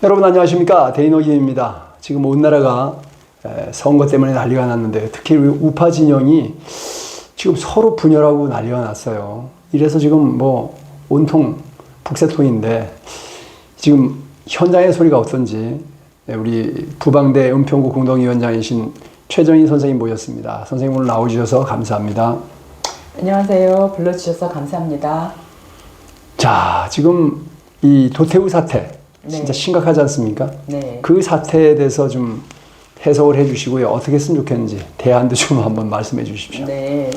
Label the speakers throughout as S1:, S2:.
S1: 여러분 안녕하십니까? 데이노기입니다. 지금 온 나라가 선거 때문에 난리가 났는데 특히 우파 진영이 지금 서로 분열하고 난리가 났어요. 이래서 지금 뭐 온통 북새통인데 지금 현장의 소리가 어떤지 우리 부방대 은평구 공동위원장이신 최정희 선생님 모셨습니다. 선생님 오늘 나와주셔서 감사합니다.
S2: 안녕하세요. 불러주셔서 감사합니다.
S1: 자, 지금 이 도태우 사태 진짜 심각하지 않습니까?
S2: 네.
S1: 그 사태에 대해서 좀 해석을 해주시고요. 어떻게 했으면 좋겠는지 대안도 좀 한번 말씀해 주십시오.
S2: 네.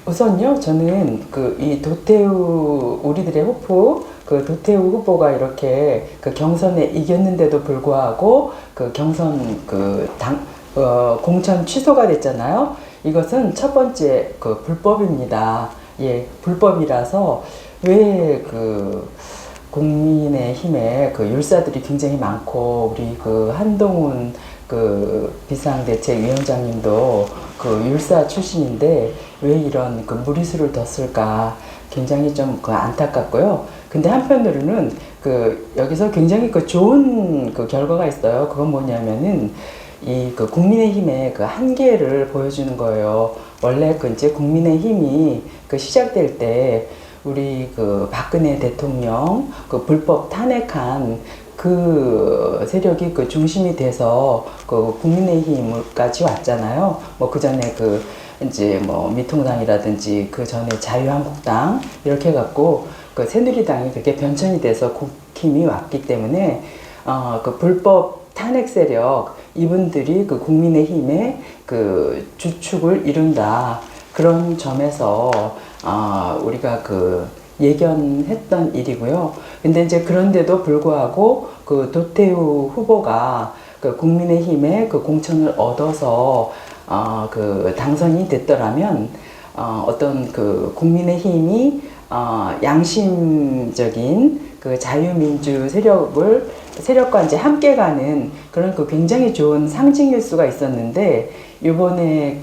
S2: 우선요, 저는 이 도태우 우리들의 후보, 도태우 후보가 이렇게 경선에 이겼는데도 불구하고 경선 공천 취소가 됐잖아요. 이것은 첫 번째 불법입니다. 예, 불법이라서 왜 국민의힘에 율사들이 굉장히 많고 우리 한동훈 비상대책위원장님도 율사 출신인데 왜 이런 무리수를 뒀을까 굉장히 좀 안타깝고요. 근데 한편으로는 여기서 굉장히 좋은 결과가 있어요. 그건 뭐냐면은 이 국민의힘의 한계를 보여주는 거예요. 원래 이제 국민의힘이 시작될 때 우리 박근혜 대통령 불법 탄핵한 세력이 중심이 돼서 국민의힘까지 왔잖아요. 뭐 그 전에 이제 미통당이라든지 그 전에 자유한국당 이렇게 해갖고 새누리당이 그렇게 변천이 돼서 국힘이 왔기 때문에 불법 탄핵 세력 이분들이 국민의힘의 주축을 이룬다. 그런 점에서 우리가 예견했던 일이고요. 근데 이제 그런데도 불구하고 도태우 후보가 국민의힘의 공천을 얻어서 당선이 됐더라면 어떤 국민의힘이 양심적인 자유민주 세력과 이제 함께 가는 그런 굉장히 좋은 상징일 수가 있었는데 이번에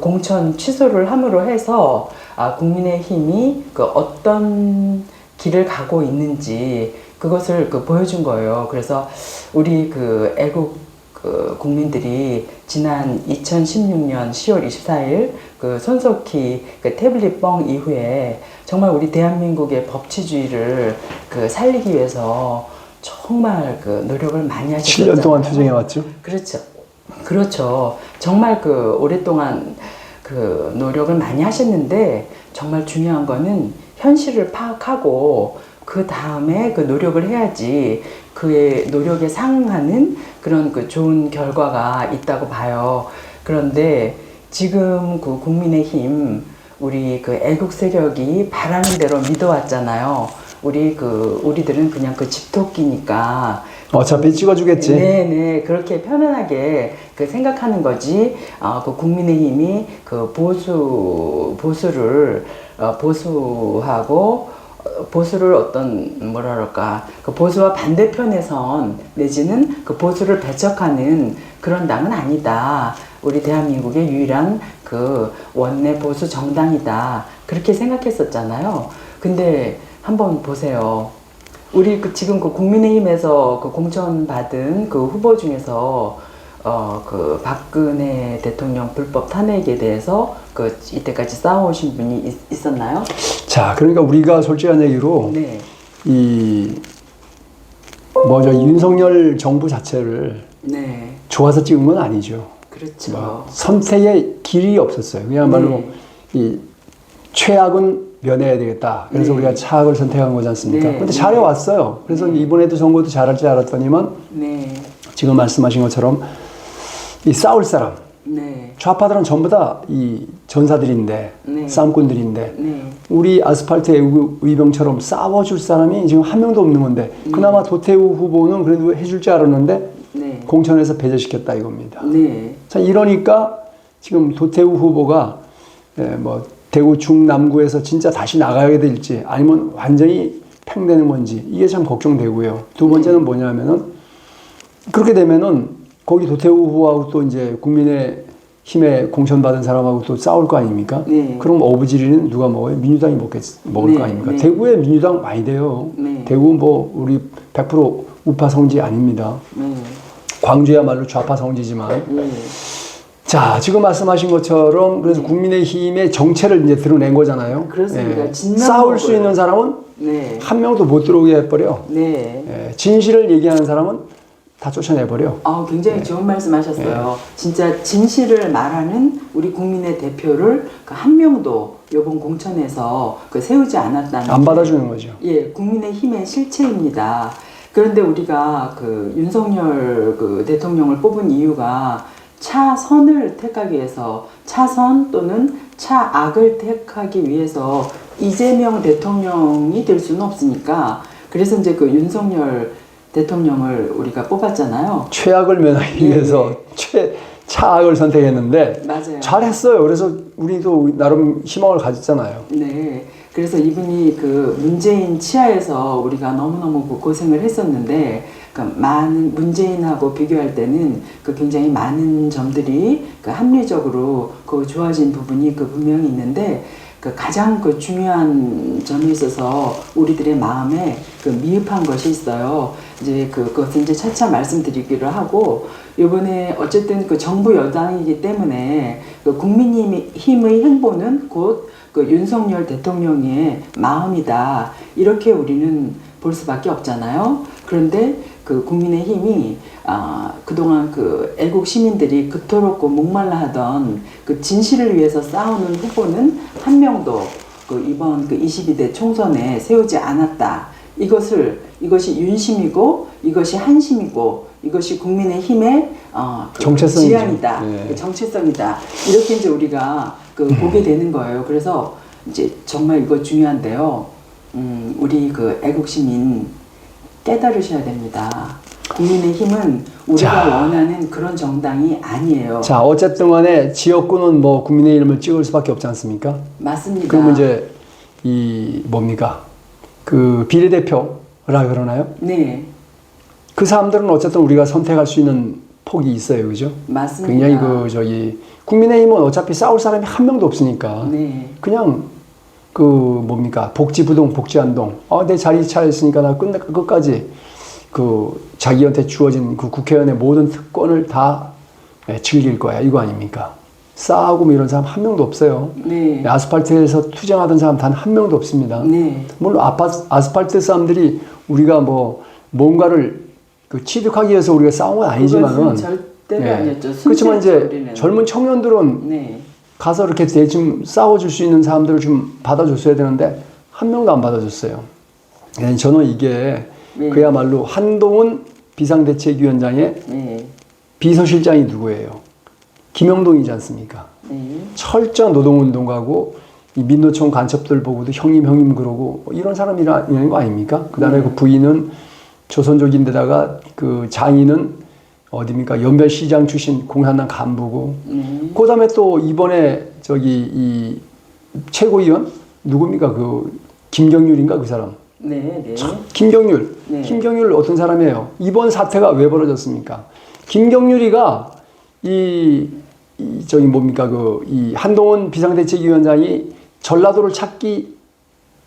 S2: 공천 취소를 함으로 해서 국민의힘이 어떤 길을 가고 있는지 그것을 보여준 거예요. 그래서 우리 애국 국민들이 지난 2016년 10월 24일 손석희 태블릿 뻥 이후에 정말 우리 대한민국의 법치주의를 살리기 위해서 정말 노력을 많이 하셨잖아요.
S1: 7년 동안 투쟁해 왔죠.
S2: 그렇죠. 정말 오랫동안 노력을 많이 하셨는데 정말 중요한 거는 현실을 파악하고 그 다음에 노력을 해야지 그의 노력에 상응하는 그런 좋은 결과가 있다고 봐요. 그런데 지금 국민의힘 우리 애국 세력이 바라는 대로 믿어왔잖아요. 우리들은 그냥 집토끼니까
S1: 어차피 찍어주겠지.
S2: 네네, 그렇게 편안하게 생각하는 거지. 국민의힘이 보수를 보수와 반대편에선 내지는 보수를 배척하는 그런 당은 아니다. 우리 대한민국의 유일한 원내 보수 정당이다. 그렇게 생각했었잖아요. 근데 한번 보세요. 우리 지금 국민의힘에서 공천 받은 후보 중에서 박근혜 대통령 불법 탄핵에 대해서 이때까지 싸워오신 분이 있었나요?
S1: 자, 그러니까 우리가 솔직한 얘기로
S2: 네.
S1: 윤석열 정부 자체를
S2: 네.
S1: 좋아서 찍은 건 아니죠.
S2: 그렇죠.
S1: 선택의 길이 없었어요. 그야말로 이 최악은 면해야 되겠다. 그래서 우리가 차악을 선택한 거지 않습니까? 근데 잘해왔어요. 그래서 이번에도 선거도 잘할 줄 알았더니만 지금 말씀하신 것처럼 이 싸울 사람 좌파들은 전부 다 이 전사들인데 싸움꾼들인데 우리 아스팔트 의병처럼 싸워줄 사람이 지금 한 명도 없는 건데 그나마 도태우 후보는 그래도 해줄 줄 알았는데 공천에서 배제시켰다 이겁니다. 자, 이러니까 지금 도태우 후보가 대구 중남구에서 진짜 다시 나가게 될지 아니면 완전히 팽되는 건지 이게 참 걱정되고요. 두 번째는 뭐냐면은 그렇게 되면은 거기 도태우 후보하고 또 이제 힘에 공천받은 사람하고 또 싸울 거 아닙니까?
S2: 네.
S1: 그럼 어부지리는 누가 먹어요? 민주당이 먹을
S2: 네,
S1: 거 아닙니까?
S2: 네.
S1: 대구에 민주당 많이 돼요.
S2: 네.
S1: 대구 뭐 우리 100% 우파 성지 아닙니다. 광주야말로 좌파 성지지만. 자, 지금 말씀하신 것처럼 그래서 국민의힘의 정체를 이제 드러낸 거잖아요.
S2: 그렇습니다.
S1: 예.
S2: 진남목을.
S1: 싸울 수 있는 사람은
S2: 네.
S1: 한 명도 못 들어오게 해버려.
S2: 네.
S1: 예. 진실을 얘기하는 사람은 다 쫓아내버려.
S2: 굉장히 좋은 말씀 하셨어요. 진짜 진실을 말하는 우리 국민의 대표를 그 한 명도 이번 공천에서 그 세우지 않았다는.
S1: 안 받아주는 거죠.
S2: 예, 국민의 힘의 실체입니다. 그런데 우리가 그 윤석열 그 대통령을 뽑은 이유가 차선을 택하기 위해서, 차선 또는 차악을 택하기 위해서 이재명 대통령이 될 수는 없으니까, 그래서 이제 그 윤석열 대통령을 우리가 뽑았잖아요.
S1: 최악을 면하기
S2: 예,
S1: 위해서 차악을 선택했는데
S2: 맞아요.
S1: 잘했어요. 그래서 우리도 나름 희망을 가졌잖아요.
S2: 네. 그래서 이분이 그 문재인 치하에서 우리가 너무너무 그 고생을 했었는데, 그 많은 문재인하고 비교할 때는 그 굉장히 많은 점들이 그 합리적으로 그 좋아진 부분이 그 분명히 있는데, 그 가장 그 중요한 점에 있어서 우리들의 마음에 그 미흡한 것이 있어요. 이제 그것은 이제 차차 말씀드리기로 하고, 이번에 어쨌든 그 정부 여당이기 때문에 그 국민의힘의 행보는 곧 그 윤석열 대통령의 마음이다. 이렇게 우리는 볼 수밖에 없잖아요. 그런데 그 국민의힘이 그동안 그 애국 시민들이 그토록 그 목말라 하던 그 진실을 위해서 싸우는 후보는 한 명도 그 이번 그 22대 총선에 세우지 않았다. 이것이 윤심이고, 이것이 한심이고, 이것이 국민의힘의 그
S1: 정체성이죠.
S2: 지향이다.
S1: 네.
S2: 그 정체성이다. 이렇게 이제 우리가 그 보게 되는 거예요. 그래서 이제 정말 이거 중요한데요. 우리 그 애국 시민 깨달으셔야 됩니다. 국민의힘은 우리가 원하는 그런 정당이 아니에요.
S1: 자, 어쨌든 간에 지역구는 뭐 국민의힘을 찍을 수밖에 없지 않습니까?
S2: 맞습니다.
S1: 그러면 이제 이 뭡니까? 그 비례대표라 그러나요?
S2: 네.
S1: 그 사람들은 어쨌든 우리가 선택할 수 있는 폭이 있어요. 그죠?
S2: 맞습니다.
S1: 굉장히 국민의힘은 어차피 싸울 사람이 한 명도 없으니까.
S2: 네.
S1: 그냥 그 뭡니까? 복지부동, 복지안동. 내 자리 차였으니까 나 끝까지 그 자기한테 주어진 그 국회의원의 모든 특권을 다 즐길 거야. 이거 아닙니까? 싸우고 뭐 이런 사람 한 명도 없어요.
S2: 네.
S1: 아스팔트에서 투쟁하던 사람 단 한 명도 없습니다.
S2: 네.
S1: 물론 아스팔트 사람들이 우리가 뭐 뭔가를 그 취득하기 위해서 우리가 싸운 건 아니지만은
S2: 절대로 아니었죠.
S1: 그렇지만 이제
S2: 우리는.
S1: 젊은 청년들은
S2: 네.
S1: 가서 이렇게 대충 싸워줄 수 있는 사람들을 좀 받아줬어야 되는데 한 명도 안 받아줬어요. 저는 이게
S2: 네.
S1: 그야말로 한동훈 비상대책위원장의
S2: 네.
S1: 비서실장이 누구예요? 김영동이지 않습니까?
S2: 네.
S1: 철저한 노동운동가고 이 민노총 간첩들 보고도 형님 그러고 이런 사람이라는 거 아닙니까? 그 다음에 그 부인은 조선족인데다가 그 장인은 어디입니까? 연변시장 출신 공산당 간부고 그 다음에 또 이번에 이 최고위원 누굽니까? 그 김경률인가 그 사람?
S2: 네. 네.
S1: 김경률.
S2: 네.
S1: 김경률 어떤 사람이에요? 이번 사태가 왜 벌어졌습니까? 김경률이가 이 한동훈 비상대책위원장이 전라도를 찾기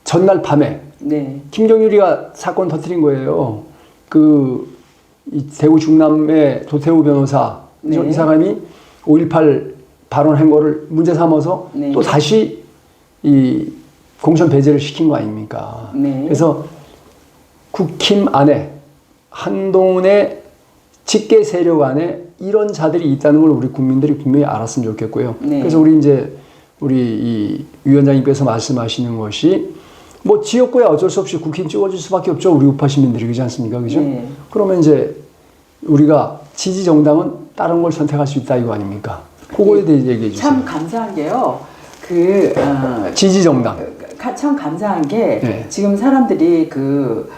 S1: 전날 밤에
S2: 네.
S1: 김경률이가 사건 터뜨린 거예요. 이 대구 중남의 도태우 변호사
S2: 네.
S1: 이 사람이 5.18 발언한 거를 문제 삼아서
S2: 네.
S1: 또 다시 이 공천 배제를 시킨 거 아닙니까?
S2: 네.
S1: 그래서 국힘 안에 한동훈의 직계 세력 안에 이런 자들이 있다는 걸 우리 국민들이 분명히 알았으면 좋겠고요.
S2: 네.
S1: 그래서 우리 이 위원장님께서 말씀하시는 것이 뭐 지역구에 어쩔 수 없이 국힘 찍어줄 수밖에 없죠. 우리 우파 시민들이 그렇지 않습니까? 그죠?
S2: 네.
S1: 그러면 이제 우리가 지지 정당은 다른 걸 선택할 수 있다 이거 아닙니까? 그거에 대해 얘기해 주세요.
S2: 참 감사한 게요.
S1: 지지 정당.
S2: 참 감사한 게
S1: 네.
S2: 지금 사람들이 그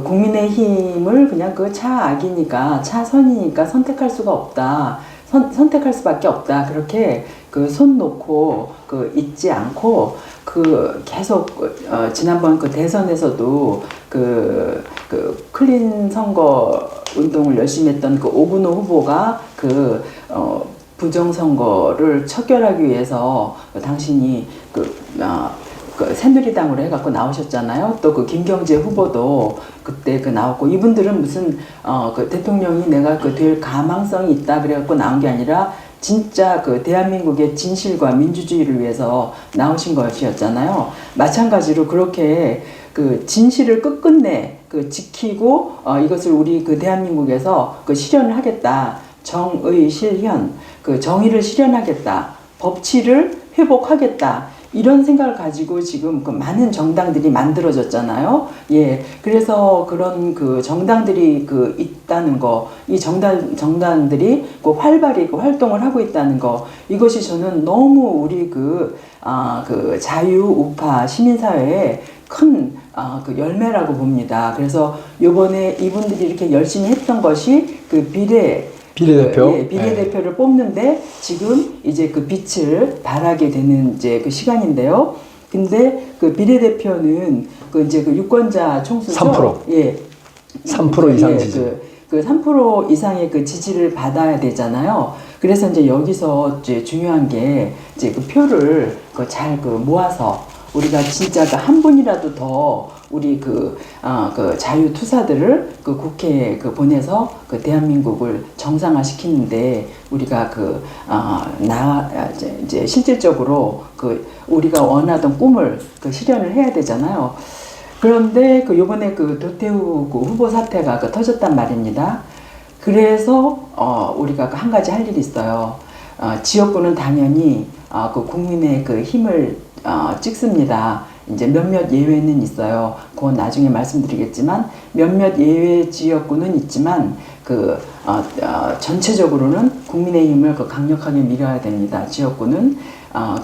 S2: 국민의힘을 그냥 그 차악이니까 차선이니까 선택할 수가 없다. 선택할 수밖에 없다. 그렇게 그 손 놓고 그 잊지 않고 그 계속 지난번 그 대선에서도 그 클린 선거 운동을 열심히 했던 그 오근호 후보가 부정선거를 척결하기 위해서 당신이 그 새누리당으로 해갖고 나오셨잖아요. 또 그 김경재 후보도 그때 그 나왔고, 이분들은 무슨 그 대통령이 내가 그 될 가망성이 있다 그래갖고 나온 게 아니라 진짜 그 대한민국의 진실과 민주주의를 위해서 나오신 것이었잖아요. 마찬가지로 그렇게 그 진실을 끝끝내 그 지키고 이것을 우리 그 대한민국에서 그 실현을 하겠다. 정의 실현, 그 정의를 실현하겠다. 법치를 회복하겠다. 이런 생각을 가지고 지금 그 많은 정당들이 만들어졌잖아요. 예. 그래서 그런 그 정당들이 그 있다는 거, 이 정당들이 그 활발히 그 활동을 하고 있다는 거, 이것이 저는 너무 우리 그 자유 우파 시민사회에 큰 그 열매라고 봅니다. 그래서 요번에 이분들이 이렇게 열심히 했던 것이 그
S1: 비례대표?
S2: 비례대표를 뽑는데 지금 이제 그 빛을 발하게 되는 이제 그 시간인데요. 근데 그 비례대표는 그 이제 그 유권자 총수죠.
S1: 3%.
S2: 예.
S1: 3% 이상
S2: 예,
S1: 지지.
S2: 그 3% 이상의 그 지지를 받아야 되잖아요. 그래서 이제 여기서 이제 중요한 게 이제 그 표를 그 잘 그 모아서 우리가 진짜 그 한 분이라도 더 우리 그 자유 투사들을 그 국회에 그 보내서 그 대한민국을 정상화시키는데 우리가 이제 실질적으로 그 우리가 원하던 꿈을 그 실현을 해야 되잖아요. 그런데 그 요번에 그 도태우 그 후보 사태가 그 터졌단 말입니다. 그래서 우리가 한 가지 할 일이 있어요. 지역구는 당연히 그 국민의 그 힘을 찍습니다. 이제 몇몇 예외는 있어요. 그건 나중에 말씀드리겠지만 몇몇 예외 지역구는 있지만 전체적으로는 국민의힘을 그 강력하게 밀어야 됩니다. 지역구는.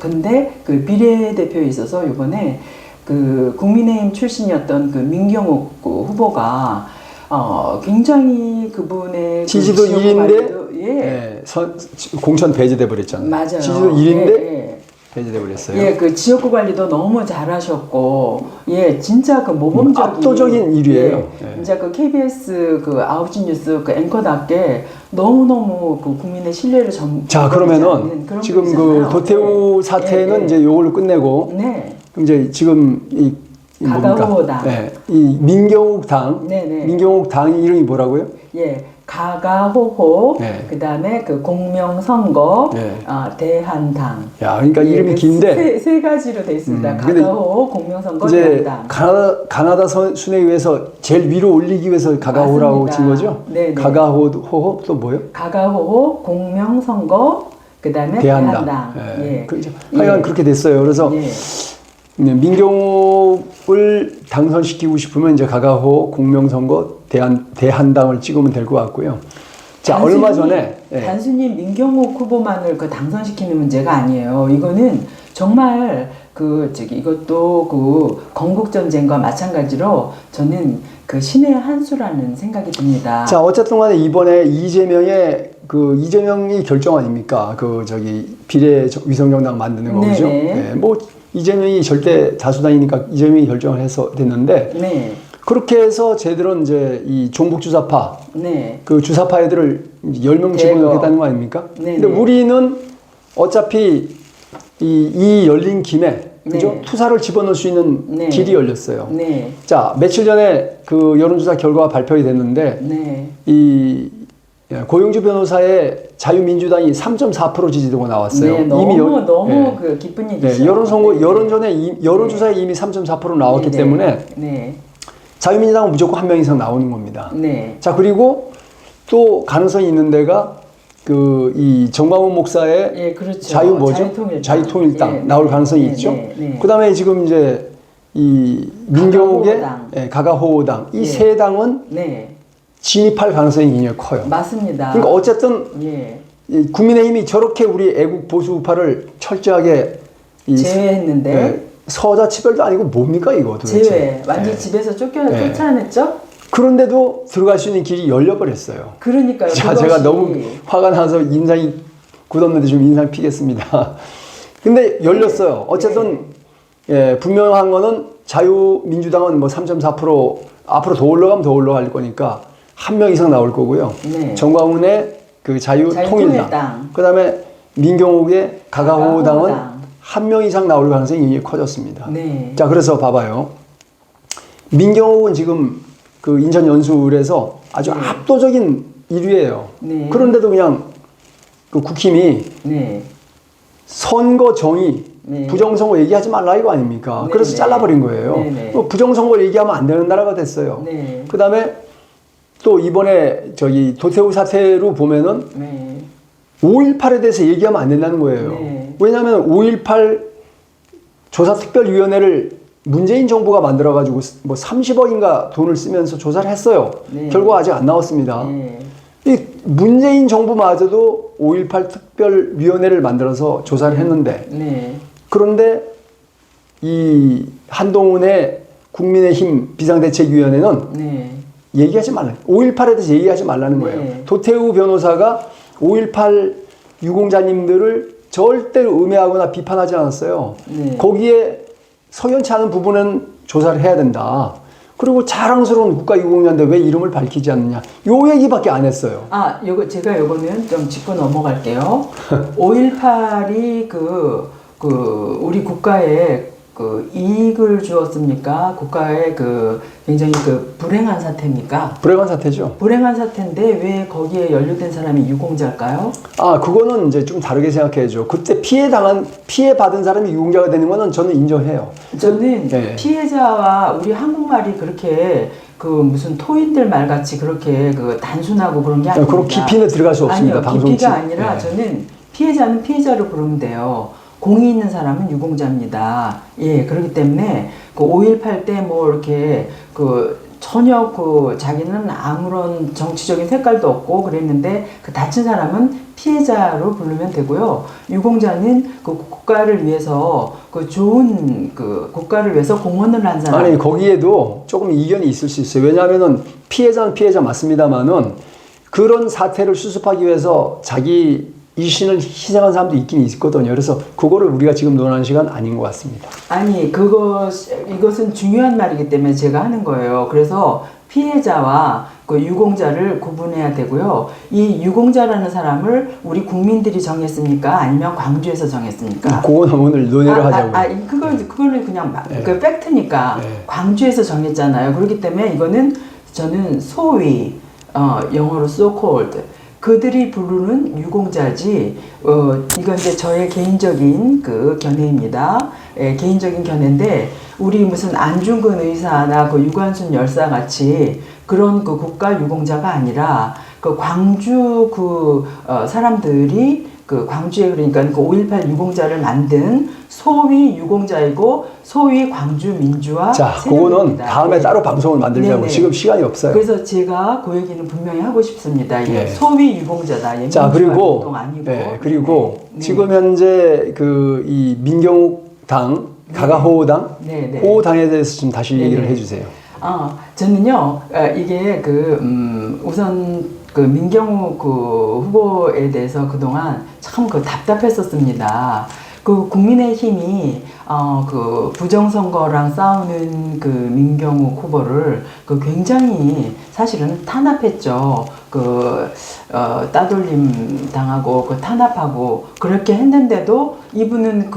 S2: 근데 그 비례대표에 있어서 이번에 그 국민의힘 출신이었던 그 민경욱 그 후보가 굉장히 그분의
S1: 지지도
S2: 그
S1: 1인데
S2: 예.
S1: 공천 배제돼 버렸잖아요.
S2: 맞아요.
S1: 지지도 1인데
S2: 예.
S1: 배제돼 버렸어요.
S2: 예, 그 지역구 관리도 너무 잘하셨고, 예, 진짜 그 모범적인
S1: 압도적인 일이에요.
S2: 예, 진짜 그 KBS 그 9시 뉴스 그 앵커답게 너무너무 그 국민의 신뢰를
S1: 자, 그러면은 지금 그 도태우 사태는 이제 요걸로 끝내고,
S2: 네.
S1: 그럼 이제 지금 이
S2: 가가호당.
S1: 네, 이 민경욱 당, 민경욱 당 이름이 뭐라고요?
S2: 예, 가가호호,
S1: 네.
S2: 그 다음에 그 공명선거,
S1: 네.
S2: 대한당.
S1: 야, 그러니까 이름이 긴데
S2: 세 가지로 돼 있습니다. 가가호호, 공명선거,
S1: 이제
S2: 대한당.
S1: 가나다 순회위에서 제일 위로 올리기 위해서 가가호라고 친 거죠?
S2: 네.
S1: 가가호호 또 뭐요?
S2: 가가호호, 공명선거, 그 다음에 대한당.
S1: 예. 하여간 그렇게 됐어요. 그래서 민경욱을 당선시키고 싶으면 이제 가가호, 공명선거, 대한당을 찍으면 될 것 같고요. 자, 얼마 전에
S2: 단순히 민경욱 후보만을 그 당선시키는 문제가 아니에요. 이거는 정말 이것도 그 건국전쟁과 마찬가지로 저는 그 신의 한 수라는 생각이 듭니다.
S1: 자, 어쨌든 간에 이번에 이재명이 결정 아닙니까? 비례 위성정당 만드는 거죠. 네, 뭐 이재명이 절대 다수당이니까 이재명이 결정을 해서 됐는데
S2: 네.
S1: 그렇게 해서 쟤들은 이제 이 종북주사파 그 주사파 애들을 10명 집어넣겠다는 거 아닙니까? 근데 우리는 어차피 이 열린 김에 그죠? 투사를 집어넣을 수 있는 길이 열렸어요. 자, 며칠 전에 그 여론조사 결과가 발표가 됐는데 이 고영주 변호사의 자유민주당이 3.4% 지지도가 나왔어요.
S2: 너무 그 기쁜 일이죠.
S1: 여론조사에 이미 3.4% 나왔기 때문에 자유민주당은 무조건 한 명 이상 나오는 겁니다. 자, 그리고 또 가능성이 있는 데가 이 정광훈 목사의 자유통일당 나올 가능성이 있죠. 그 다음에 지금 이제 이 민경욱의 가가호당 이 세 당은 진입할 가능성이 굉장히 커요.
S2: 맞습니다.
S1: 그러니까 어쨌든 국민의힘이 저렇게 우리 애국 보수 우파를 철저하게
S2: 제외했는데
S1: 서자 치별도 아니고 뭡니까 이거 도대체.
S2: 제외. 완전 집에서 쫓아냈죠?
S1: 그런데도 들어갈 수 있는 길이 열려버렸어요.
S2: 그러니까요.
S1: 자, 제가 너무 화가 나서 인상이 굳었는데 좀 인상 피겠습니다. 근데 열렸어요. 어쨌든 분명한 거는 자유민주당은 뭐 3.4% 앞으로 더 올라가면 더 올라갈 거니까 한 명 이상 나올 거고요. 정광훈의 그 자유통일당.
S2: 자유통일당.
S1: 그다음에 민경욱의 가가호당은
S2: 가가호당.
S1: 한 명 이상 나올 가능성이 굉장히 커졌습니다.
S2: 네.
S1: 자, 그래서 봐봐요. 민경욱은 지금 그 인천 연수울에서 아주
S2: 네.
S1: 압도적인 1위예요.
S2: 네.
S1: 그런데도 그냥 그 국힘이
S2: 네.
S1: 선거 정의,
S2: 네.
S1: 부정선거 얘기하지 말라 이거 아닙니까?
S2: 네,
S1: 그래서
S2: 네.
S1: 잘라버린 거예요.
S2: 네, 네.
S1: 부정선거 얘기하면 안 되는 나라가 됐어요.
S2: 네.
S1: 그 다음에 또 이번에 저기 도태우 사태로 보면은
S2: 네.
S1: 5.18에 대해서 얘기하면 안 된다는 거예요.
S2: 네.
S1: 왜냐하면 5.18 조사특별위원회를 문재인 정부가 만들어가지고 뭐 30억인가 돈을 쓰면서 조사를 했어요.
S2: 네.
S1: 결과 아직 안 나왔습니다.
S2: 네.
S1: 이 문재인 정부마저도 5.18 특별위원회를 만들어서 조사를 했는데
S2: 네.
S1: 그런데 이 한동훈의 국민의힘 비상대책위원회는
S2: 네.
S1: 얘기하지 말라. 5.18에 대해서 얘기하지 말라는 거예요.
S2: 네.
S1: 도태우 변호사가 5.18 유공자님들을 절대로 음해하거나 비판하지 않았어요.
S2: 네.
S1: 거기에 석연치 않은 부분은 조사를 해야 된다. 그리고 자랑스러운 국가유공자인데 왜 이름을 밝히지 않느냐. 요 얘기밖에 안 했어요.
S2: 아, 요거는 좀 짚고 넘어갈게요. 5.18이 우리 국가에 그 이익을 주었습니까? 국가에 굉장히 불행한 사태입니까?
S1: 불행한 사태죠.
S2: 불행한 사태인데 왜 거기에 연루된 사람이 유공자일까요?
S1: 아, 그거는 이제 좀 다르게 생각해야죠. 그때 피해 받은 사람이 유공자가 되는 거는 저는 인정해요.
S2: 저는
S1: 네.
S2: 피해자와 우리 한국말이 그렇게 무슨 토인들 말 같이 그렇게 단순하고 그런 게 아닙니다.
S1: 그런 깊이는 들어갈 수 없습니다.
S2: 아니요,
S1: 방송치.
S2: 깊이가 아니라
S1: 네.
S2: 저는 피해자는 피해자로 부르면 돼요. 공이 있는 사람은 유공자입니다. 예, 그렇기 때문에 5.18 때 뭐 이렇게 전혀 자기는 아무런 정치적인 색깔도 없고 그랬는데 다친 사람은 피해자로 부르면 되고요. 유공자는 국가를 위해서 좋은 국가를 위해서 공헌을 한 사람.
S1: 아니, 거기에도 조금 이견이 있을 수 있어요. 왜냐하면은 피해자는 피해자 맞습니다만은 그런 사태를 수습하기 위해서 자기 이신을 희생한 사람도 있긴 있거든요. 그래서 그거를 우리가 지금 논하는 시간 아닌 것 같습니다.
S2: 아니, 이것은 중요한 말이기 때문에 제가 하는 거예요. 그래서 피해자와 유공자를 구분해야 되고요. 이 유공자라는 사람을 우리 국민들이 정했습니까? 아니면 광주에서 정했습니까?
S1: 그거는 오늘 논의를 하자고요.
S2: 그거는 그냥
S1: 네.
S2: 팩트니까
S1: 네.
S2: 광주에서 정했잖아요. 그렇기 때문에 이거는 저는 소위 영어로 so called 그들이 부르는 유공자지. 이건 이제 저의 개인적인 견해입니다. 예, 개인적인 견해인데 우리 무슨 안중근 의사나 유관순 열사 같이 그런 국가 유공자가 아니라 광주 사람들이 광주에 그러니까 5.18 유공자를 만든 소위 유공자이고 소위 광주 민주화
S1: 자,
S2: 세력입니다.
S1: 그거는 다음에
S2: 네.
S1: 따로 방송을 만들자고.
S2: 네네.
S1: 지금 시간이 없어요.
S2: 그래서 제가 그 얘기는 분명히 하고 싶습니다. 이게
S1: 네.
S2: 소위 유공자다.
S1: 자, 그리고
S2: 운동 아니고.
S1: 그리고
S2: 네.
S1: 지금 현재 이 민경욱 당, 가가호당,
S2: 네, 네.
S1: 호당에 대해서 좀 다시
S2: 네,
S1: 얘기를
S2: 네.
S1: 해주세요.
S2: 저는요, 이게 우선 민경욱 후보에 대해서 그동안 참 답답했었습니다. 국민의힘이 부정선거랑 싸우는 민경욱 후보를 굉장히 사실은 탄압했죠. 따돌림 당하고 탄압하고 그렇게 했는데도 이분은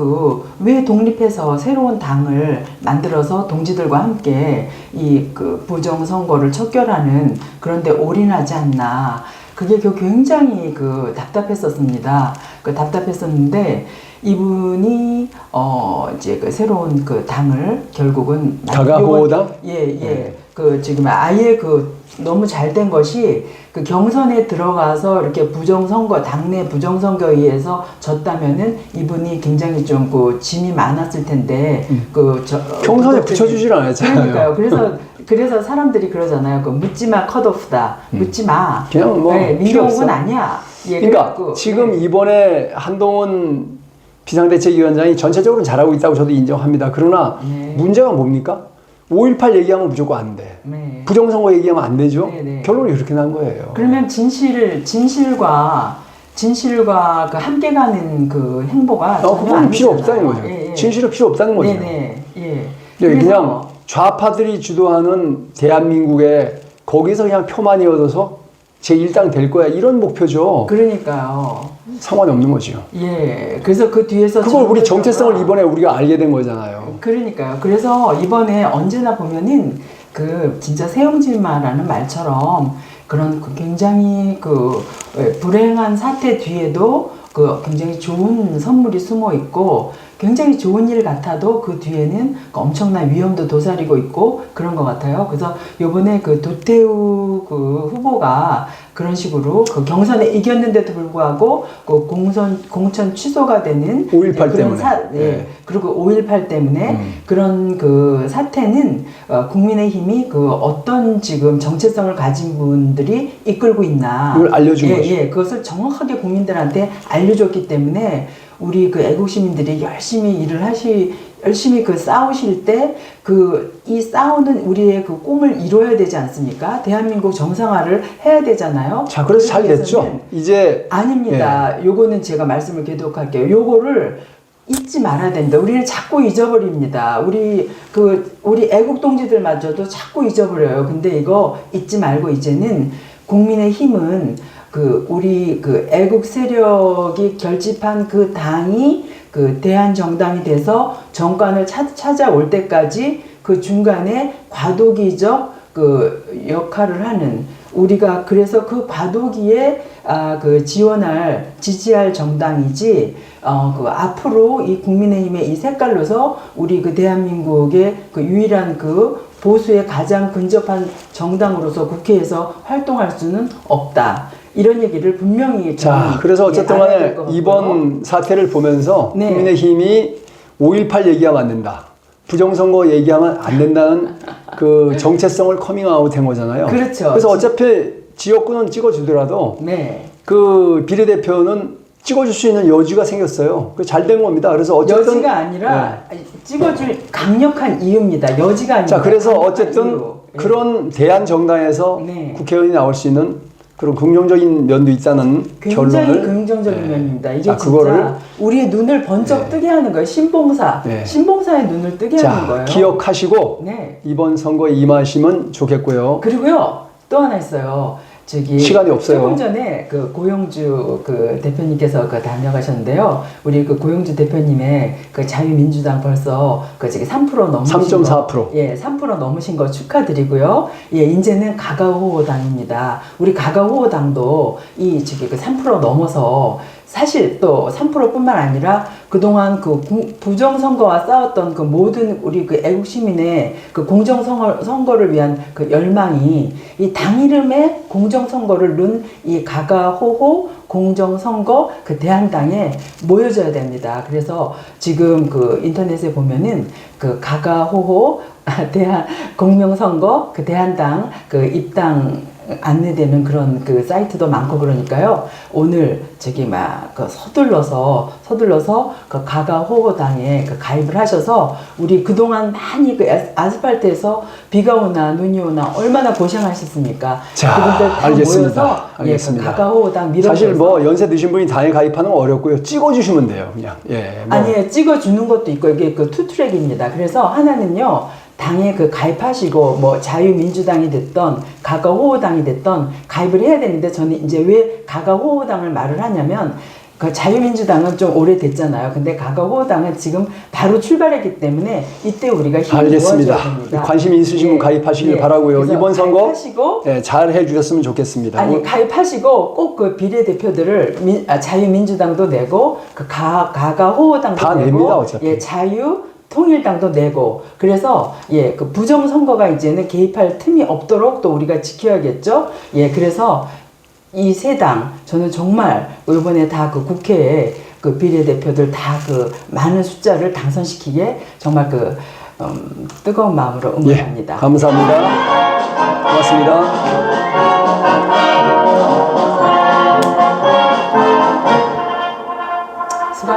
S2: 왜 독립해서 새로운 당을 만들어서 동지들과 함께 이 부정선거를 척결하는 그런데 올인하지 않나. 그게 굉장히 답답했었습니다. 답답했었는데 이분이 이제 새로운 당을 결국은
S1: 가가호당?
S2: 예.
S1: 네.
S2: 지금 아예 너무 잘 된 것이 경선에 들어가서 이렇게 부정선거, 당내 부정선거에 의해서 졌다면은 이분이 굉장히 좀 짐이 많았을 텐데,
S1: 경선에 붙여주질 않았잖아요.
S2: 그러니까요. 그래서 사람들이 그러잖아요. 묻지마 컷오프다. 묻지마.
S1: 그냥 뭐
S2: 네,
S1: 필요 없어.
S2: 민경욱은 아니야. 예,
S1: 그러니까
S2: 그래갖고,
S1: 지금
S2: 네.
S1: 이번에 한동훈 비상대책위원장이 전체적으로 잘하고 있다고 저도 인정합니다. 그러나
S2: 네.
S1: 문제가 뭡니까? 5.18 얘기하면 무조건 안 돼.
S2: 네.
S1: 부정선거 얘기하면 안 되죠?
S2: 네, 네.
S1: 결론이 그렇게 난 거예요.
S2: 그러면 진실과 함께 가는 행보가
S1: 그건 필요 없다는 거죠.
S2: 예, 예.
S1: 진실은 필요 없다는 거죠.
S2: 네네. 예.
S1: 그냥 좌파들이 주도하는 대한민국에 거기서 그냥 표만이 얻어서 제1당 될 거야. 이런 목표죠.
S2: 그러니까요.
S1: 상관이 없는 거죠.
S2: 예. 그래서 그 뒤에서
S1: 그걸 우리 정체성을 이번에 우리가 알게 된 거잖아요.
S2: 그러니까요. 그래서 이번에 언제나 보면은 그 진짜 세용질마라는 말처럼 그런 그 굉장히 그 불행한 사태 뒤에도 그 굉장히 좋은 선물이 숨어 있고 굉장히 좋은 일 같아도 그 뒤에는 그 엄청난 위험도 도사리고 있고 그런 것 같아요. 그래서 요번에 그 도태우 그 후보가 그런 식으로 그 경선에 이겼는데도 불구하고 그 공천 취소가 되는
S1: 5.18
S2: 그런
S1: 때문에.
S2: 네. 그리고 5.18 때문에 그런 그 사태는 국민의힘이 그 어떤 지금 정체성을 가진 분들이 이끌고 있나
S1: 이걸 알려준 거죠.
S2: 예, 그것을 정확하게 국민들한테 알려줬기 때문에 우리 그 애국 시민들이 열심히 열심히 그 싸우실 때 이 싸우는 우리의 그 꿈을 이뤄야 되지 않습니까? 대한민국 정상화를 해야 되잖아요.
S1: 자, 그래서 잘 됐죠. 이제
S2: 아닙니다. 요거는 제가 말씀을 계속할게요. 요거를 잊지 말아야 된다. 우리는 자꾸 잊어버립니다. 우리 애국 동지들마저도 자꾸 잊어버려요. 근데 이거 잊지 말고 이제는 국민의 힘은 우리 애국 세력이 결집한 그 당이 그 대한정당이 돼서 정권을 찾아올 때까지 그 중간에 과도기적 그 역할을 하는 우리가 그래서 그 과도기에 지지할 정당이지 앞으로 이 국민의힘의 이 색깔로서 우리 그 대한민국의 그 유일한 그 보수에 가장 근접한 정당으로서 국회에서 활동할 수는 없다. 이런 얘기를 분명히
S1: 자, 그래서 어쨌든 간에 이번 사태를 보면서
S2: 네.
S1: 국민의힘이 5.18 얘기하면 안 된다. 부정선거 얘기하면 안 된다는 그 정체성을 커밍아웃 된 거잖아요.
S2: 그렇죠.
S1: 그래서 어차피 지역구는 찍어주더라도
S2: 네.
S1: 그 비례대표는 찍어줄 수 있는 여지가 생겼어요. 그 잘 된 겁니다. 그래서 어쨌든
S2: 여지가 아니라 찍어줄 강력한 이유입니다. 여지가 아니라.
S1: 자, 그래서 어쨌든 그런 대한 정당에서 국회의원이 나올 수 있는 그런 긍정적인 면도 있다는
S2: 굉장히
S1: 결론을
S2: 긍정적인 면입니다. 이게 진짜
S1: 그거를
S2: 우리의 눈을 번쩍 뜨게 하는 거예요. 신봉사의 눈을 뜨게 하는 거예요.
S1: 기억하시고 이번 선거에 임하시면 좋겠고요.
S2: 그리고요 또 하나 있어요.
S1: 시간이 없어요.
S2: 조금 전에 그 고영주 그 대표님께서 다녀가셨는데요. 우리 그 고영주 대표님의 그 자유민주당 벌써 3% 넘으신
S1: 3.4%.
S2: 예, 3% 넘으신 거 축하드리고요. 예, 이제는 가가호호당입니다. 우리 가가호호당도 3% 넘어서 사실 또 3%뿐만 아니라 그동안 부정선거와 싸웠던 그 모든 우리 그 애국 시민의 그 공정선거를 위한 그 열망이 이 당 이름에 공정선거를 넣은 이 가가호호 공정선거 그 대한당에 모여져야 됩니다. 그래서 지금 그 인터넷에 보면은 그 가가호호 공명선거 그 대한당 그 입당 안내되는 그런 그 사이트도 많고 그러니까요. 오늘 서둘러서 그 가가호호당에 가입을 하셔서 우리 그동안 많이 그 아스팔트에서 비가 오나 눈이 오나 얼마나 고생하셨습니까?
S1: 자,
S2: 그분들 다
S1: 알겠습니다.
S2: 모여서
S1: 알겠습니다.
S2: 그 가가호호당 밀어줘서
S1: 사실 연세 드신 분이 당에 가입하는 건 어렵고요. 찍어주시면 돼요, 그냥.
S2: 아니에요. 찍어주는 것도 있고 이게 그 투트랙입니다. 그래서 하나는요. 당에 가입하시고 자유민주당이 됐던 가가호호당이 됐던 가입을 해야 되는데 저는 이제 왜 가가호호당을 말을 하냐면 그 자유민주당은 좀 오래됐잖아요. 근데 가가호호당은 지금 바로 출발했기 때문에 이때 우리가 힘을 모아줘야 됩니다.
S1: 관심 있으신 분 가입하시길 바라고요. 이번 선거 잘 해주셨으면 좋겠습니다.
S2: 아니 가입하시고 꼭 그 비례대표들을 자유민주당도 내고 그 가가호호당도
S1: 다
S2: 내고
S1: 냅니다, 어차피.
S2: 통일당도 내고 그래서 그 부정선거가 이제는 개입할 틈이 없도록 또 우리가 지켜야겠죠. 그래서 이 세 당 저는 정말 이번에 다 그 국회에 그 비례대표들 다 그 많은 숫자를 당선시키게 정말 뜨거운 마음으로 응원합니다.
S1: 감사합니다.